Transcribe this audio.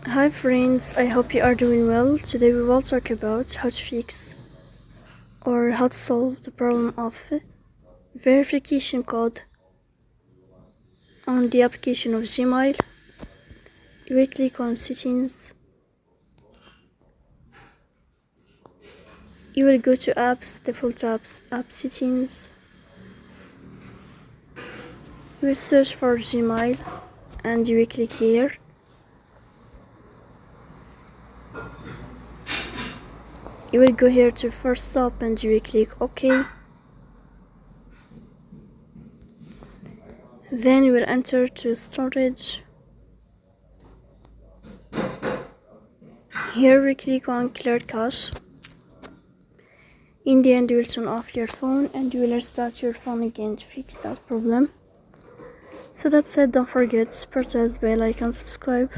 Hi friends, I hope you are doing well. Today we will talk about how to fix or how to solve the problem of verification code on the application of Gmail. You will click on settings. You will go to apps, default apps, app settings. You will search for Gmail and you will click here. You will go here to first stop and you will click OK. Then you will enter to storage. Here we click on clear cache. In the end, you will turn off your phone and you will restart your phone again to fix that problem. So that's it. Don't forget to press bell icon, subscribe.